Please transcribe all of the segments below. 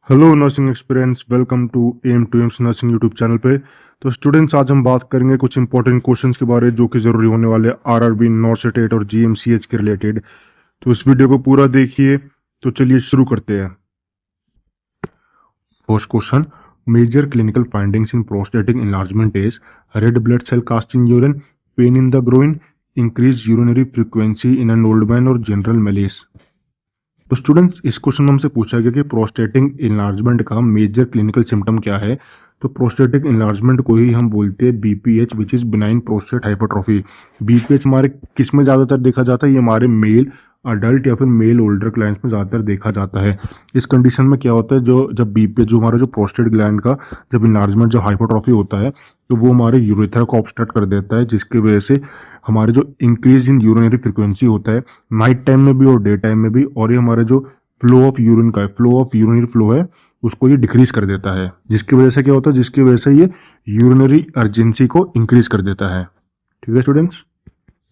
Hello nursing experience, welcome to M to AIIMS nursing YouTube channel पे। तो students, आज हम बात करेंगे कुछ इंपॉर्टेंट क्वेश्चंस के बारे जो कि ज़रूरी होने वाले आरआरबी, नॉर्थ स्टेट और जीएमसीएच के रिलेटेड। तो इस वीडियो को पूरा देखिए। तो चलिए शुरू करते हैं। First question, major clinical findings in prostatic enlargement is red blood cell cast in urine, pain in the groin, increase urinary frequency in an old man और जनरल मेलिस। तो स्टूडेंट्स, इस क्वेश्चन में हमसे पूछा गया कि प्रोस्टेटिक इनलार्जमेंट का major clinical symptom क्या है। तो प्रोस्टेटिक इनलार्जमेंट को ही हम बोलते हैं BPH, which is benign prostate hypertrophy. BPH हमारे किस में ज़्यादातर देखा जाता है? ये हमारे मेल अडल्ट या फिर मेल ओल्डर क्लाइंट्स में ज़्यादातर देखा जाता है। इस कंडीशन में क्या होता है, जो जब बीपीएच, जो हमारा जो प्रोस्टेट ग्लैंड का जब इनलार्जमेंट, जो हाइपरट्रॉफी होता है, तो वो हमारे यूरेथ्रा को ऑब्स्ट्रक्ट कर देता है, जिसकी वजह से हमारे जो इंक्रीज इन यूरिनरी फ्रिक्वेंसी होता है नाइट टाइम में भी और डे टाइम में भी, और ये हमारे जो फ्लो ऑफ यूरिन का है, फ्लो ऑफ यूरिनरी फ्लो है, उसको ये डिक्रीज कर देता है। जिसकी वजह से क्या होता है, जिसकी वजह से ये यूरिनरी अर्जेंसी को इंक्रीज कर देता है। ठीक है स्टूडेंट्स।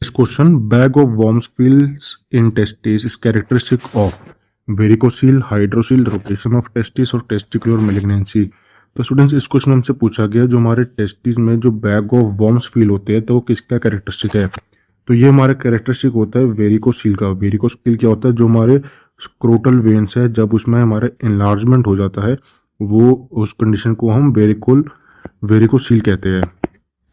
इस question, bag of worms feels in testis is characteristic of varicocele, hydrocele, rotation of testis और टेस्टिकुलर मेलिग्नेंसी। तो स्टूडेंट्स, इस क्वेश्चन हमसे पूछा गया जो हमारे टेस्टिस में जो बैग ऑफ वॉर्म्स फील होते हैं, तो वो किसका कैरेक्टरिस्टिक है? तो ये हमारा कैरेक्टरिस्टिक होता है वेरिकोसील का। वेरिकोसील क्या होता है? जो हमारे स्क्रोटल वेन्स है, जब उसमें हमारे एनलार्जमेंट हो जाता है, वो उस कंडीशन को हम वेरिकोसील कहते हैं।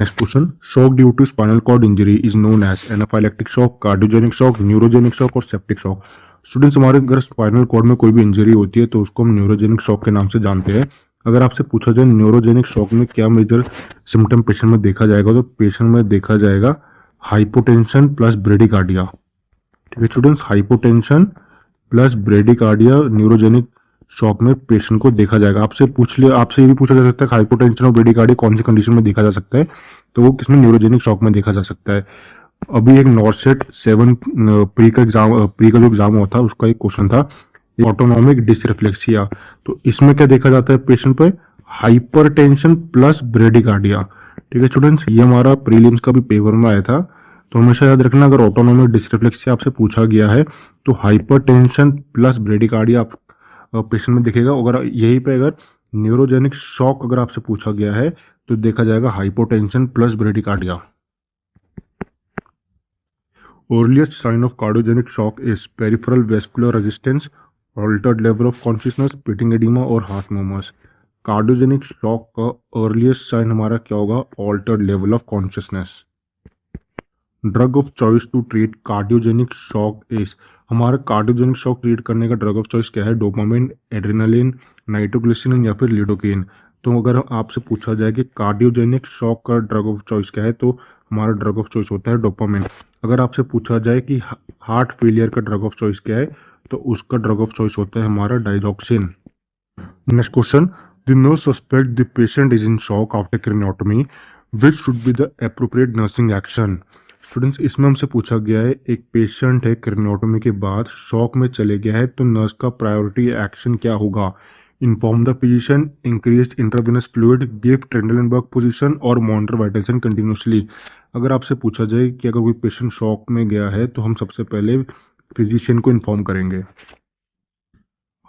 Next question, shock due to spinal cord injury is known as anaphylactic shock, cardiogenic shock, neurogenic shock और सेप्टिक शॉक। स्टूडेंट्स, हमारे अगर स्पाइनल कॉर्ड में कोई भी इंजरी होती है तो उसको हम न्यूरोजेनिक शॉक के नाम से जानते हैं। अगर आपसे पूछा जाए न्यूरोजेनिक शॉक में क्या मेजर सिम्टम पेशेंट में देखा जाएगा, तो पेशेंट में देखा जाएगा हाइपोटेंशन प्लस ब्रेडिकार्डिया। ठीक है students, hypotension plus bradycardia neurogenic shock में पेशेंट को देखा जाएगा। आपसे ये भी पूछा जा सकता है हाइपोटेंशन और ब्रेडिकार्डिया कौन सी कंडीशन में देखा जा सकता है, तो वो किसमें? न्यूरोजेनिक शॉक में देखा जा सकता है। अभी एक नॉर्सेट 7 प्री का जो एग्जाम हुआ था, उसका एक क्वेश्चन था ऑटोनॉमिक डिसरिफ्लेक्सिया। तो इसमें क्या देखा जाता है पेशेंट पे? Hypertension plus bradycardia. ठीक है स्टूडेंट्स, ये हमारा प्रीलिम्स का भी पेपर में आया था। तो हमेशा याद रखना, अगर ऑटोनॉमिक डिसरिफ्लेक्सिया आपसे पूछा गया है तो हाइपरटेंशन प्लस ब्रेडिकार्डिया आप पेशेंट में दिखेगा। अगर यहीं पे अगर न्यूरोजेनिक शॉक अगर आपसे पूछा गया है तो देखा जाएगा hypotension plus bradycardia. Earliest sign of cardiogenic shock is peripheral vascular resistance, altered level of consciousness, pitting edema और heart murmurs। कार्डियोजेनिक शॉक का अर्लीस्ट साइन हमारा क्या होगा? Altered level of consciousness. Drug of choice to treat cardiogenic shock is, हमारा cardiogenic shock treat करने का drug of choice क्या है? डोपामिन, एड्रेनालिन, नाइट्रोग्लिसरीन या फिर लिडोकेन। तो अगर आपसे पूछा जाए कि कार्डियोजेनिक शॉक का ड्रग ऑफ चॉइस क्या है, तो हमारा ड्रग ऑफ चॉइस होता है डोपामिन। अगर आपसे पूछा जाए कि हार्ट फेलियर का ड्रग ऑफ चॉइस क्या है, तो उसका ड्रग ऑफ चॉइस होता है हमारा digoxin. Next question, the nurse suspect the patient is in shock after craniotomy, which should be the appropriate nursing action. Students, इसमें हमसे पूछा गया है एक पेशेंट है क्रेनियोटोमी के बाद शॉक में चले गया है, तो नर्स का प्रायोरिटी एक्शन क्या होगा? Inform the physician, increase intravenous fluid, give Trendelenburg position और मॉनिटर वाइटल कंटिन्यूसली। अगर आपसे पूछा जाए कि अगर कोई पेशेंट शॉक में गया है तो हम सबसे पहले फिजिशियन को इन्फॉर्म करेंगे।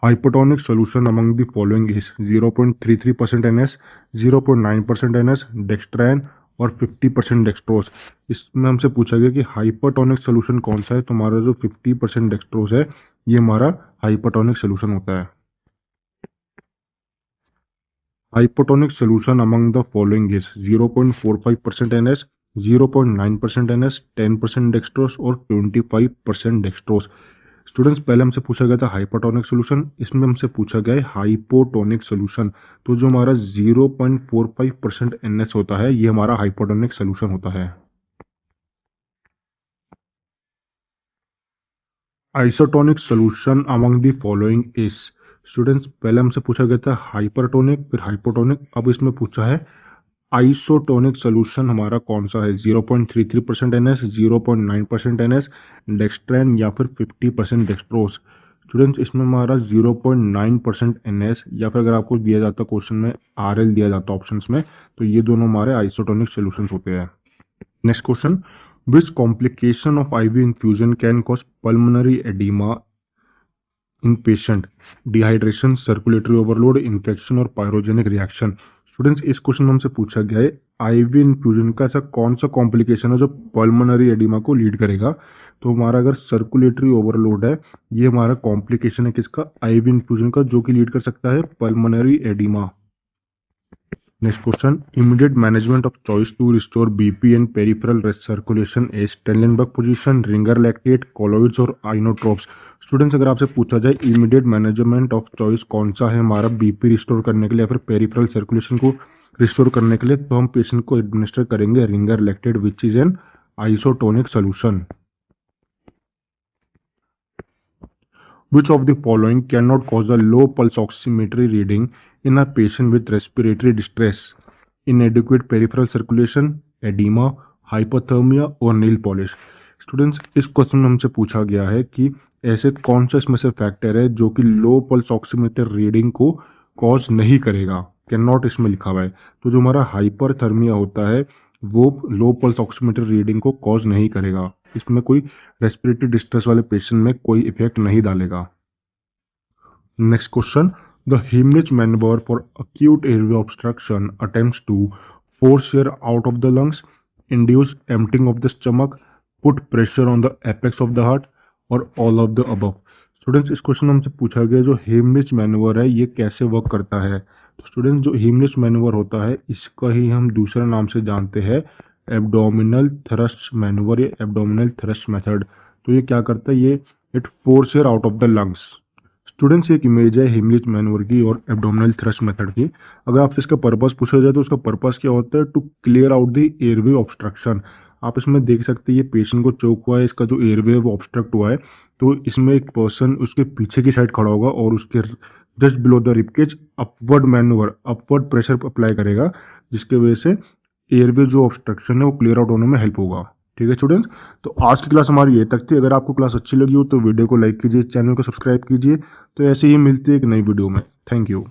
Hypotonic solution among the following is 0.33% NS, 0.9% NS, डेक्स्ट्रैन और 50% डेक्सट्रोज। इसमें हमसे पूछा गया कि हाइपरटोनिक सोल्यूशन कौन सा है, तो हमारा जो 50% डेक्सट्रोज है, ये हमारा हाइपरटोनिक सोल्यूशन होता है। Hypotonic solution among the following is 0.45% NS, 0.9% NS, 10% dextrose और 25% डेक्सट्रोस। स्टूडेंट्स, पहले हमसे पूछा गया था हाइपोटोनिक सोल्यूशन, इसमें हमसे पूछा गया है हाइपोटोनिक सोल्यूशन। तो जो हमारा 0.45% NS होता है, ये हमारा हाइपोटोनिक सोल्यूशन होता है। Isotonic solution among the following is, students, पहले हमसे पूछा गया था हाइपरटोनिक फिर हाइपोटोनिक, अब इसमें पूछा है आइसोटोनिक सोल्यूशन हमारा कौन सा है? 0.33% NS, 0.9% NS, डेक्स्ट्रैन या फिर 50% डेक्सट्रोज। स्टूडेंट्स, इसमें हमारा 0.9% NS या फिर अगर आपको दिया जाता क्वेश्चन में RL दिया जाता ऑप्शंस में, तो ये दोनों हमारे आइसोटोनिक सोल्यूशंस होते हैं। Next question, which complication of IV infusion can cause pulmonary oedema in patient, dehydration, circulatory overload, infection और पायरोजेनिक रिएक्शन। स्टूडेंट्स इस क्वेश्चन में हमसे पूछा गया है आईवी इन्फ्यूजन का ऐसा कौन सा कॉम्प्लिकेशन है जो पल्मोनरी एडिमा को लीड करेगा। तो हमारा अगर सर्कुलेटरी ओवरलोड है, ये हमारा कॉम्प्लिकेशन है किसका, आईवी इन्फ्यूजन का, जो कि लीड कर सकता है pulmonary oedema. Next question. Immediate management of choice to restore BP and peripheral circulation is Stellenbosch position, ringer lactate, colloids और inotropes. स्टूडेंट्स अगर आपसे पूछा जाए इमीडिएट मैनेजमेंट ऑफ चॉइस कौन सा है हमारा बीपी रिस्टोर करने के लिए या फिर पेरिफेरल सर्कुलेशन को रिस्टोर करने के लिए, तो हम पेशेंट को एडमिनिस्टर करेंगे Ringer lactate which is an isotonic solution. Which of the following cannot cause a low pulse oximetry reading in a patient with respiratory distress? Inadequate peripheral circulation, edema, hypothermia और nail polish. Students इस question में हमसे पूछा गया है कि ऐसे कौन सा इसमें से फैक्टर है जो कि लो पल्स ऑक्सीमीटर रीडिंग को कॉज नहीं करेगा। कैन नॉट इसमें लिखा हुआ है, तो जो हमारा हाइपरथर्मिया होता है वो लो पल्स ऑक्सीमीटर रीडिंग को कॉज नहीं करेगा। इसमें कोई रेस्पिरेटरी डिस्ट्रेस वाले पेशेंट में कोई इफेक्ट नहीं डालेगा। Next question, the haemorrhage manoeuvre for acute airway obstruction attempts to force air out of the lungs, induce emptying of the stomach, put pressure on the apex of the heart और all of the above। Students इस question में हमसे पूछा गया जो haemorrhage manoeuvre है ये कैसे वर्क करता है। तो स्टूडेंट्स जो हेमरेज मैन्यूवर होता है इसका ही हम दूसरा नाम से जानते हैं एब्डोमिनल थ्रस्ट मैन्यूवर या एब्डोमिनल थ्रस्ट मेथड। तो ये क्या करता है, ये it force air out of the lungs. Students एक इमेज है हेमरेज मैन्यूवर की और एब्डोमिनल थ्रस्ट मेथड की। अगर आपसे इसका पर्पस पूछा जाए तो उसका पर्पस क्या होता है, to clear out the airway obstruction. आप इसमें देख सकते हैं ये पेशेंट को चोक हुआ है, इसका जो एयरवे है वो ऑब्स्ट्रक्ट हुआ है, तो इसमें एक पर्सन उसके पीछे की साइड खड़ा होगा और उसके just below the ribcage upward manoeuvre, upward pressure apply करेगा, जिसके वजह से एयरवे जो ऑब्स्ट्रक्शन है वो क्लियर आउट होने में हेल्प होगा। ठीक है स्टूडेंट्स, तो आज की क्लास हमारी ये तक थी। अगर आपको क्लास अच्छी लगी हो तो वीडियो को लाइक कीजिए, चैनल को सब्सक्राइब कीजिए। तो ऐसे ही मिलते हैं एक नई वीडियो में। Thank you.